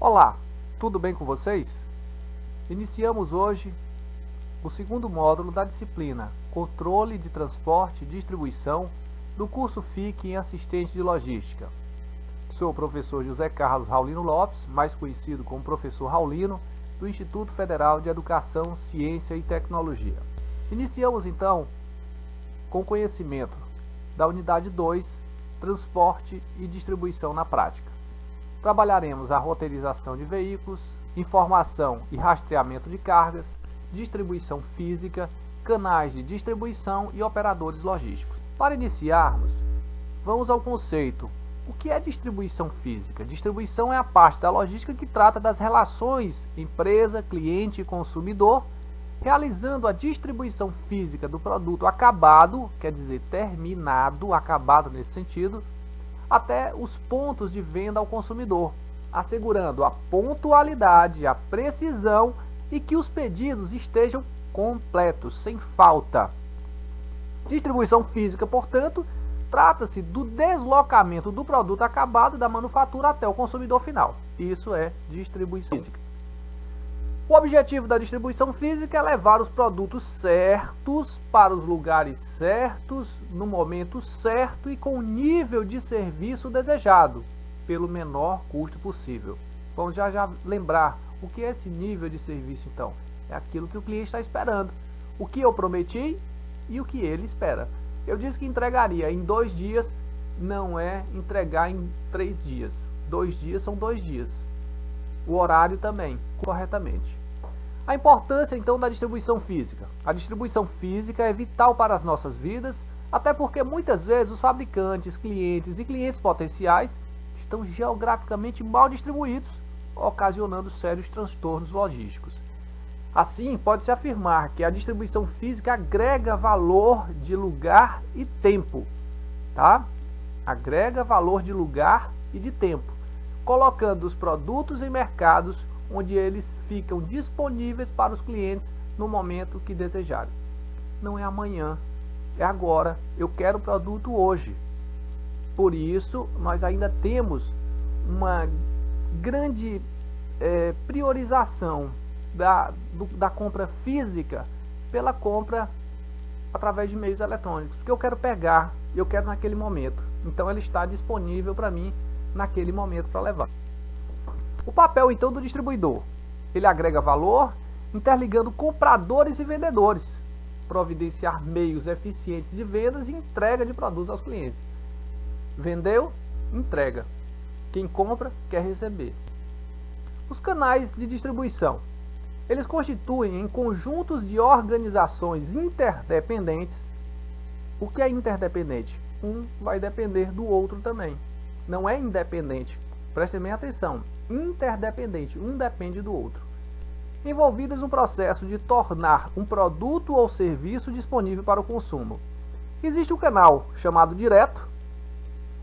Olá, tudo bem com vocês? Iniciamos hoje o segundo módulo da disciplina Controle de Transporte e Distribuição do curso FIC em Assistente de Logística. Sou o professor José Carlos Raulino Lopes, mais conhecido como professor Raulino, do Instituto Federal de Educação, Ciência e Tecnologia. Iniciamos então com conhecimento da unidade 2, Transporte e Distribuição na Prática. Trabalharemos a roteirização de veículos, informação e rastreamento de cargas, distribuição física, canais de distribuição e operadores logísticos. Para iniciarmos, vamos ao conceito. O que é distribuição física? Distribuição é a parte da logística que trata das relações empresa, cliente e consumidor, realizando a distribuição física do produto acabado, quer dizer terminado, acabado nesse sentido, até os pontos de venda ao consumidor, assegurando a pontualidade, a precisão e que os pedidos estejam completos, sem falta. Distribuição física, portanto, trata-se do deslocamento do produto acabado da manufatura até o consumidor final. Isso é distribuição física. O objetivo da distribuição física é levar os produtos certos para os lugares certos, no momento certo e com o nível de serviço desejado, pelo menor custo possível. Vamos já lembrar o que é esse nível de serviço então. É aquilo que o cliente está esperando. O que eu prometi e o que ele espera. Eu disse que entregaria em 2 dias, não é entregar em 3 dias. 2 dias são 2 dias. O horário também, corretamente. A importância então da distribuição física. A distribuição física é vital para as nossas vidas, até porque muitas vezes os fabricantes, clientes e clientes potenciais estão geograficamente mal distribuídos, ocasionando sérios transtornos logísticos. Assim, pode-se afirmar que a distribuição física agrega valor de lugar e tempo, tá? Agrega valor de lugar e de tempo, colocando os produtos em mercados onde eles ficam disponíveis para os clientes no momento que desejarem. Não é amanhã, é agora. Eu quero o produto hoje. Por isso, nós ainda temos uma grande priorização da compra física pela compra através de meios eletrônicos. Porque eu quero pegar, eu quero naquele momento. Então, ele está disponível para mim naquele momento para levar. O papel então do distribuidor, ele agrega valor, interligando compradores e vendedores, providenciar meios eficientes de vendas e entrega de produtos aos clientes. Vendeu, entrega. Quem compra, quer receber. Os canais de distribuição, eles constituem em conjuntos de organizações interdependentes. O que é interdependente? Um vai depender do outro também. Não é independente. Prestem bem atenção. Interdependente, um depende do outro, envolvidas no processo de tornar um produto ou serviço disponível para o consumo. Existe um canal chamado direto,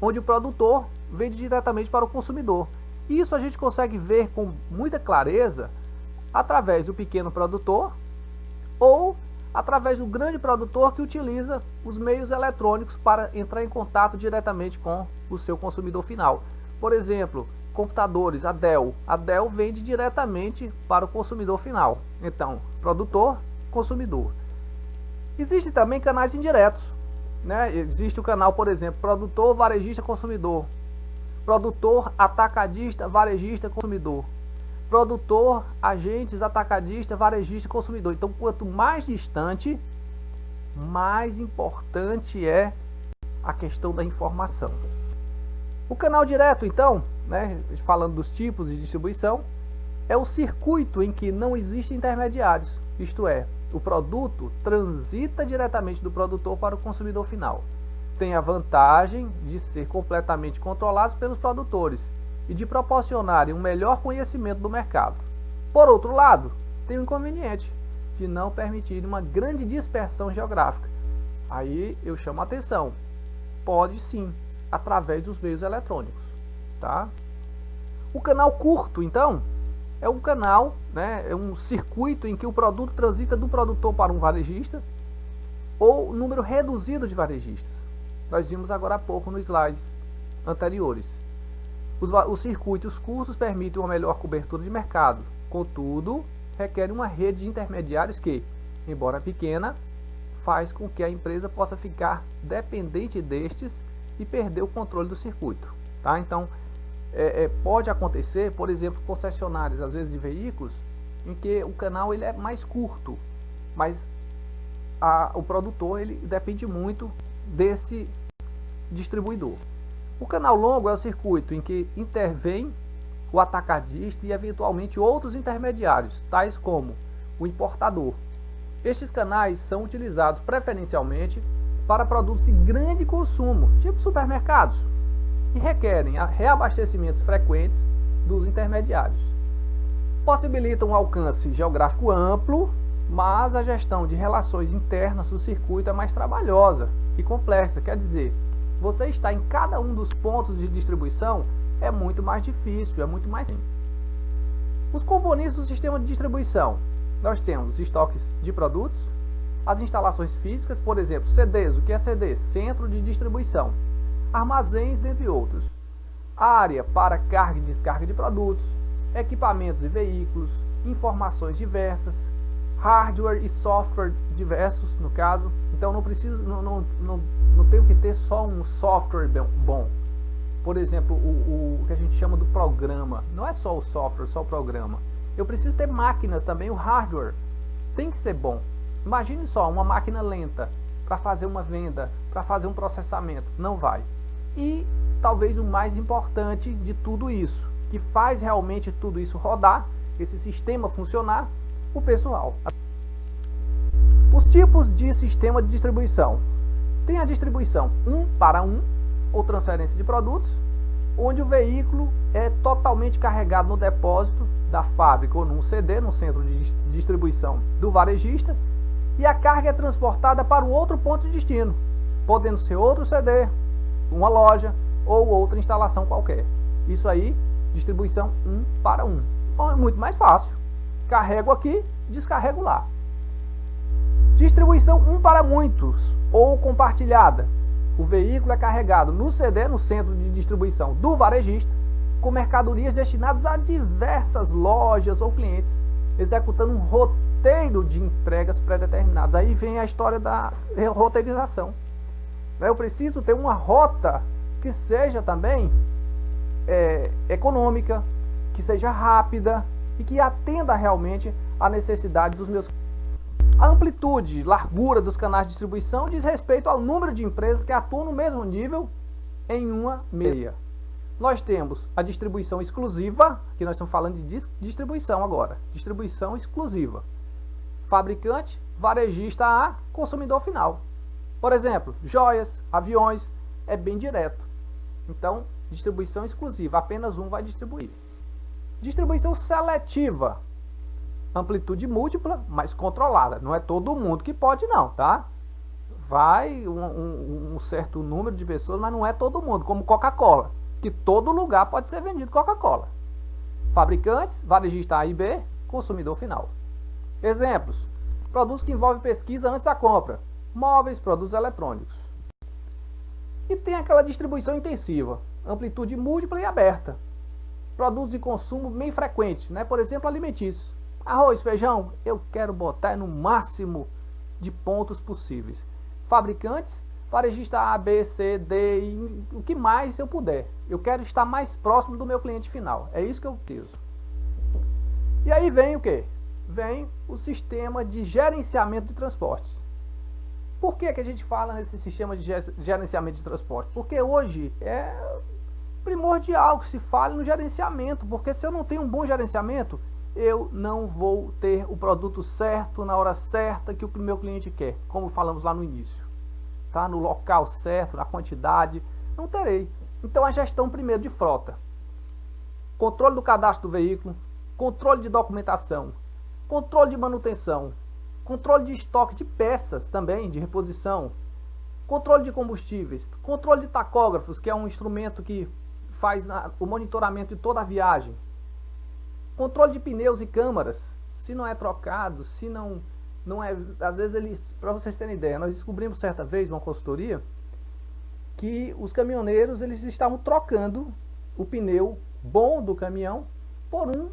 onde o produtor vende diretamente para o consumidor. Isso a gente consegue ver com muita clareza através do pequeno produtor ou através do grande produtor que utiliza os meios eletrônicos para entrar em contato diretamente com o seu consumidor final. Por exemplo, computadores, a Dell. A Dell vende diretamente para o consumidor final. Então, produtor, consumidor. Existem também canais indiretos, né? Existe o canal, por exemplo, produtor, varejista, consumidor. Produtor, atacadista, varejista, consumidor. Produtor, agentes, atacadista, varejista, consumidor. Então, quanto mais distante, mais importante é a questão da informação. O canal direto, então, né, falando dos tipos de distribuição, é o circuito em que não existem intermediários, isto é, o produto transita diretamente do produtor para o consumidor final. Tem a vantagem de ser completamente controlado pelos produtores e de proporcionarem um melhor conhecimento do mercado. Por outro lado, tem o inconveniente de não permitir uma grande dispersão geográfica. Aí eu chamo a atenção, pode sim, através dos meios eletrônicos, tá? O canal curto, então, é um canal, né, é um circuito em que o produto transita do produtor para um varejista ou número reduzido de varejistas. Nós vimos agora há pouco nos slides anteriores. Os circuitos curtos permitem uma melhor cobertura de mercado, contudo, requer uma rede de intermediários que, embora pequena, faz com que a empresa possa ficar dependente destes e perder o controle do circuito. Tá? Então, pode acontecer, por exemplo, concessionárias, às vezes de veículos, em que o canal ele é mais curto, mas o produtor ele depende muito desse distribuidor. O canal longo é o circuito em que intervém o atacadista e eventualmente outros intermediários, tais como o importador. Estes canais são utilizados preferencialmente para produtos de grande consumo, tipo supermercados, e requerem reabastecimentos frequentes dos intermediários. Possibilitam um alcance geográfico amplo, mas a gestão de relações internas do circuito é mais trabalhosa e complexa, quer dizer, você está em cada um dos pontos de distribuição é muito mais difícil, é muito mais simples. Os componentes do sistema de distribuição. Nós temos estoques de produtos, as instalações físicas, por exemplo, CDs, o que é CD? Centro de distribuição, armazéns, dentre outros. Área para carga e descarga de produtos, equipamentos e veículos, informações diversas, hardware e software diversos, no caso. Então não preciso, não tenho que ter só um software bom. Por exemplo, o que a gente chama do programa. Não é só o software, só o programa. Eu preciso ter máquinas também, o hardware tem que ser bom. Imagine só, uma máquina lenta para fazer uma venda, para fazer um processamento, não vai. E talvez o mais importante de tudo isso, que faz realmente tudo isso rodar, esse sistema funcionar, o pessoal. Os tipos de sistema de distribuição. Tem a distribuição 1 para 1, ou transferência de produtos, onde o veículo é totalmente carregado no depósito da fábrica ou num CD, no centro de distribuição do varejista, e a carga é transportada para o outro ponto de destino, podendo ser outro CD, uma loja ou outra instalação qualquer. Isso aí, distribuição 1 para 1. Bom, é muito mais fácil. Carrego aqui, descarrego lá. Distribuição 1 para muitos ou compartilhada. O veículo é carregado no CD, no centro de distribuição do varejista, com mercadorias destinadas a diversas lojas ou clientes, executando um roteiro de entregas pré-determinadas. Aí vem a história da roteirização. Eu preciso ter uma rota que seja também econômica, que seja rápida e que atenda realmente à necessidade dos meus clientes. A amplitude, largura dos canais de distribuição diz respeito ao número de empresas que atuam no mesmo nível em uma meia. Nós temos a distribuição exclusiva, que nós estamos falando de distribuição agora. Distribuição exclusiva. Fabricante, varejista a consumidor final. Por exemplo, joias, aviões, é bem direto. Então, distribuição exclusiva, apenas um vai distribuir. Distribuição seletiva. Amplitude múltipla, mas controlada. Não é todo mundo que pode não, tá? Vai um certo número de pessoas, mas não é todo mundo, como Coca-Cola, que todo lugar pode ser vendido Coca-Cola. Fabricantes, varejista A e B, consumidor final. Exemplos: produtos que envolvem pesquisa antes da compra, móveis, produtos eletrônicos. E tem aquela distribuição intensiva, amplitude múltipla e aberta. Produtos de consumo bem frequentes, né? Por exemplo, alimentícios. Arroz, feijão, eu quero botar no máximo de pontos possíveis. Fabricantes, varejista A, B, C, D, e o que mais eu puder. Eu quero estar mais próximo do meu cliente final. É isso que eu preciso. E aí vem o quê? Vem o sistema de gerenciamento de transportes. Por que a gente fala nesse sistema de gerenciamento de transporte? Porque hoje é primordial que se fale no gerenciamento. Porque se eu não tenho um bom gerenciamento, eu não vou ter o produto certo, na hora certa que o meu cliente quer, como falamos lá no início. Tá? No local certo, na quantidade, não terei. Então a gestão primeiro de frota. Controle do cadastro do veículo, controle de documentação, controle de manutenção, controle de estoque de peças também, de reposição, controle de combustíveis, controle de tacógrafos, que é um instrumento que faz o monitoramento de toda a viagem, controle de pneus e câmaras, se não é trocado, se não é, às vezes eles, para vocês terem ideia, nós descobrimos certa vez numa consultoria que os caminhoneiros eles estavam trocando o pneu bom do caminhão por um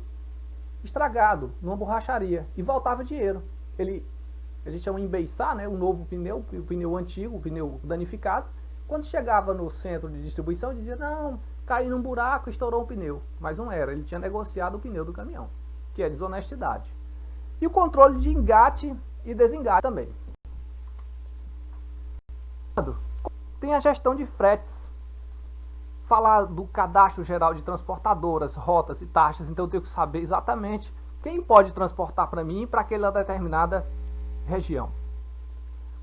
estragado numa borracharia e voltava dinheiro. A gente chama de embeiçar, né, o novo pneu, o pneu antigo, o pneu danificado. Quando chegava no centro de distribuição, dizia, não, caiu num buraco, estourou o pneu. Mas não era, ele tinha negociado o pneu do caminhão, que é desonestidade. E o controle de engate e desengate também. Tem a gestão de fretes. Falar do cadastro geral de transportadoras, rotas e taxas, então eu tenho que saber exatamente quem pode transportar para mim para aquela determinada região.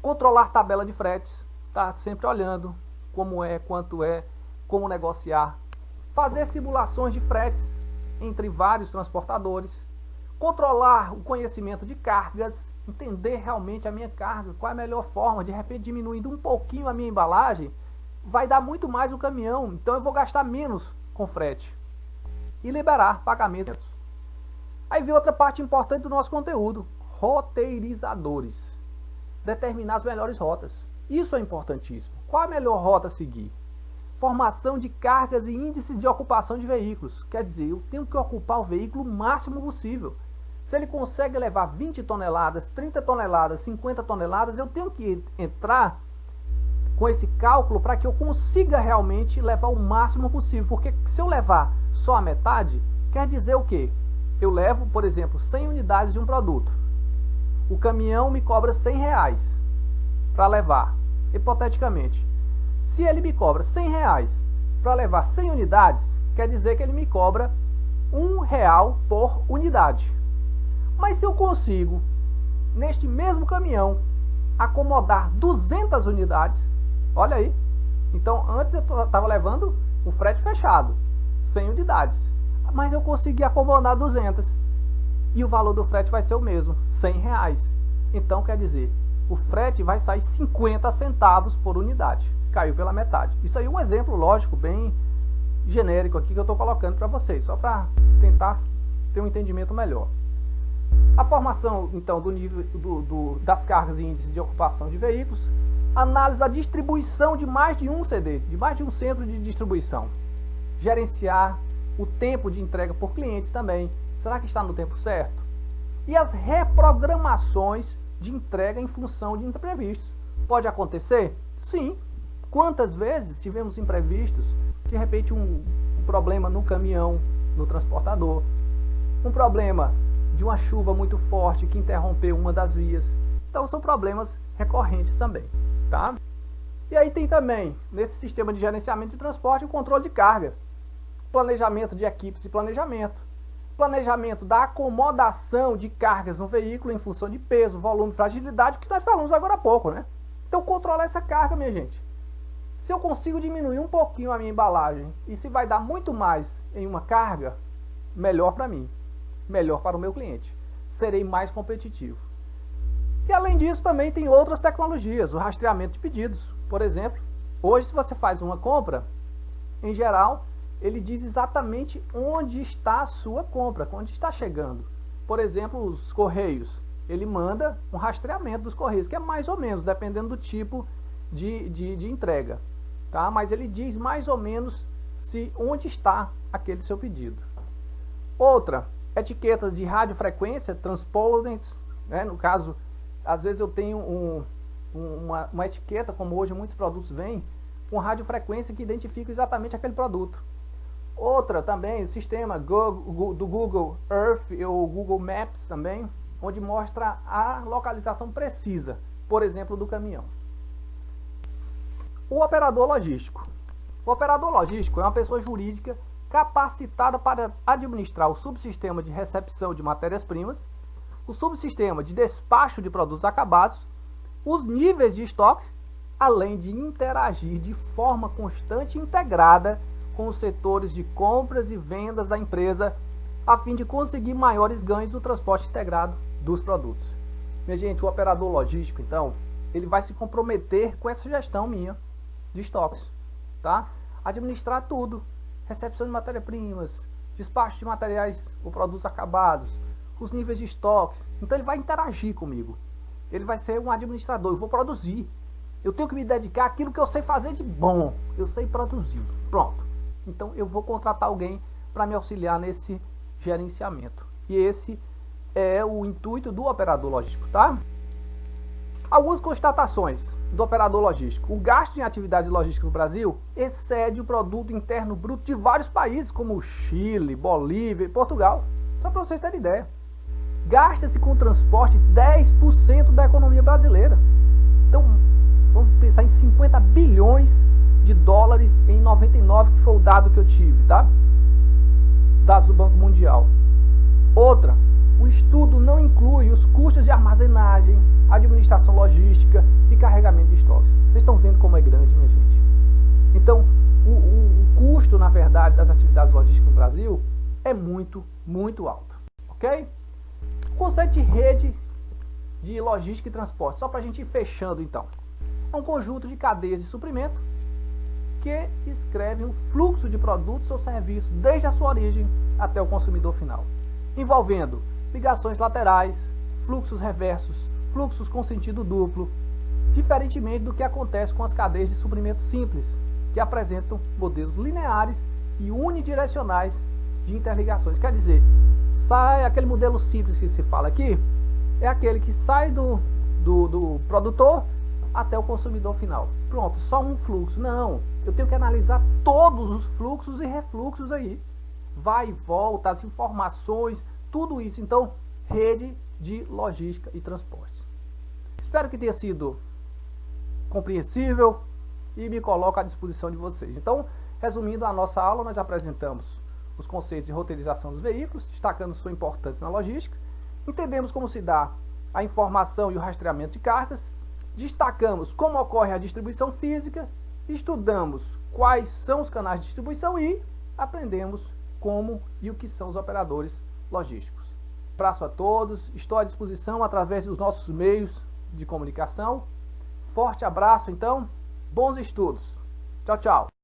Controlar tabela de fretes, tá sempre olhando como é, quanto é, como negociar. Fazer simulações de fretes entre vários transportadores. Controlar o conhecimento de cargas, entender realmente a minha carga, qual é a melhor forma, de repente diminuindo um pouquinho a minha embalagem, vai dar muito mais no caminhão, então eu vou gastar menos com frete. E liberar pagamentos. Aí vem outra parte importante do nosso conteúdo, roteirizadores. Determinar as melhores rotas. Isso é importantíssimo. Qual a melhor rota a seguir? Formação de cargas e índices de ocupação de veículos. Quer dizer, eu tenho que ocupar o veículo o máximo possível. Se ele consegue levar 20 toneladas, 30 toneladas, 50 toneladas, eu tenho que entrar com esse cálculo para que eu consiga realmente levar o máximo possível. Porque se eu levar só a metade, quer dizer o quê? Eu levo, por exemplo, 100 unidades de um produto. O caminhão me cobra R$100 para levar, hipoteticamente. Se ele me cobra R$100 para levar 100 unidades, quer dizer que ele me cobra R$1 por unidade. Mas se eu consigo, neste mesmo caminhão, acomodar 200 unidades, olha aí. Então, antes eu estava levando o frete fechado, 100 unidades. Mas eu consegui acomodar 200. E o valor do frete vai ser o mesmo, R$100. Então, quer dizer, o frete vai sair 50 centavos por unidade. Caiu pela metade. Isso aí é um exemplo, lógico, bem genérico aqui que eu estou colocando para vocês, só para tentar ter um entendimento melhor. A formação, então, do nível das cargas e índices de ocupação de veículos. Análise da distribuição de mais de um CD, de mais de um centro de distribuição. Gerenciar o tempo de entrega por clientes também. Será que está no tempo certo? E as reprogramações de entrega em função de imprevistos. Pode acontecer? Sim. Quantas vezes tivemos imprevistos? De repente um problema no caminhão, no transportador. Um problema de uma chuva muito forte que interrompeu uma das vias. Então são problemas recorrentes também, tá? E aí tem também, nesse sistema de gerenciamento de transporte, o controle de carga. Planejamento de equipes de planejamento. Planejamento da acomodação de cargas no veículo em função de peso, volume, fragilidade, que nós falamos agora há pouco, né? Então controlar essa carga, minha gente. Se eu consigo diminuir um pouquinho a minha embalagem e se vai dar muito mais em uma carga, melhor para mim, melhor para o meu cliente. Serei mais competitivo. E além disso também tem outras tecnologias, o rastreamento de pedidos. Por exemplo, hoje se você faz uma compra, em geral, ele diz exatamente onde está a sua compra, onde está chegando. Por exemplo, os correios, ele manda um rastreamento dos correios, que é mais ou menos, dependendo do tipo de entrega. Tá? Mas ele diz mais ou menos onde está aquele seu pedido. Outra, etiquetas de radiofrequência, transponders, né? No caso, às vezes eu tenho uma etiqueta, como hoje muitos produtos vêm, com radiofrequência que identifica exatamente aquele produto. Outra também, o sistema do Google Earth ou Google Maps também, onde mostra a localização precisa, por exemplo, do caminhão. O operador logístico. O operador logístico é uma pessoa jurídica capacitada para administrar o subsistema de recepção de matérias-primas, o subsistema de despacho de produtos acabados, os níveis de estoque, além de interagir de forma constante e integrada com os setores de compras e vendas da empresa, a fim de conseguir maiores ganhos no transporte integrado dos produtos. Minha gente, o operador logístico, então, ele vai se comprometer com essa gestão minha de estoques, tá? Administrar tudo, recepção de matérias-primas, despacho de materiais ou produtos acabados, os níveis de estoques. Então ele vai interagir comigo. Ele vai ser um administrador, eu vou produzir. Eu tenho que me dedicar àquilo que eu sei fazer de bom. Eu sei produzir. Pronto. Então eu vou contratar alguém para me auxiliar nesse gerenciamento. E esse é o intuito do operador logístico, tá? Algumas constatações do operador logístico. O gasto em atividades logísticas no Brasil excede o produto interno bruto de vários países, como Chile, Bolívia e Portugal. Só para vocês terem ideia. Gasta-se com transporte 10% da economia brasileira. Então, vamos pensar em 50 bilhões de dólares em 99, que foi o dado que eu tive, tá? Dados do Banco Mundial. Outra, o estudo não inclui os custos de armazenagem, administração logística e carregamento de estoques. Vocês estão vendo como é grande, minha gente? Então, o custo, na verdade, das atividades logísticas no Brasil é muito, muito alto. Ok? O conceito de rede de logística e transporte, só para a gente ir fechando então. É um conjunto de cadeias de suprimento que descrevem o fluxo de produtos ou serviços desde a sua origem até o consumidor final, envolvendo ligações laterais, fluxos reversos, fluxos com sentido duplo, diferentemente do que acontece com as cadeias de suprimento simples, que apresentam modelos lineares e unidirecionais de interligações. Quer dizer, sai aquele modelo simples que se fala aqui, é aquele que sai do produtor até o consumidor final. Pronto, só um fluxo. Não, eu tenho que analisar todos os fluxos e refluxos aí. Vai e volta, as informações, tudo isso. Então, rede de logística e transporte. Espero que tenha sido compreensível e me coloco à disposição de vocês. Então, resumindo a nossa aula, nós apresentamos os conceitos de roteirização dos veículos, destacando sua importância na logística. Entendemos como se dá a informação e o rastreamento de cargas. Destacamos como ocorre a distribuição física. Estudamos quais são os canais de distribuição e aprendemos como e o que são os operadores logísticos. Abraço a todos, estou à disposição através dos nossos meios de comunicação. Forte abraço então, bons estudos. Tchau, tchau.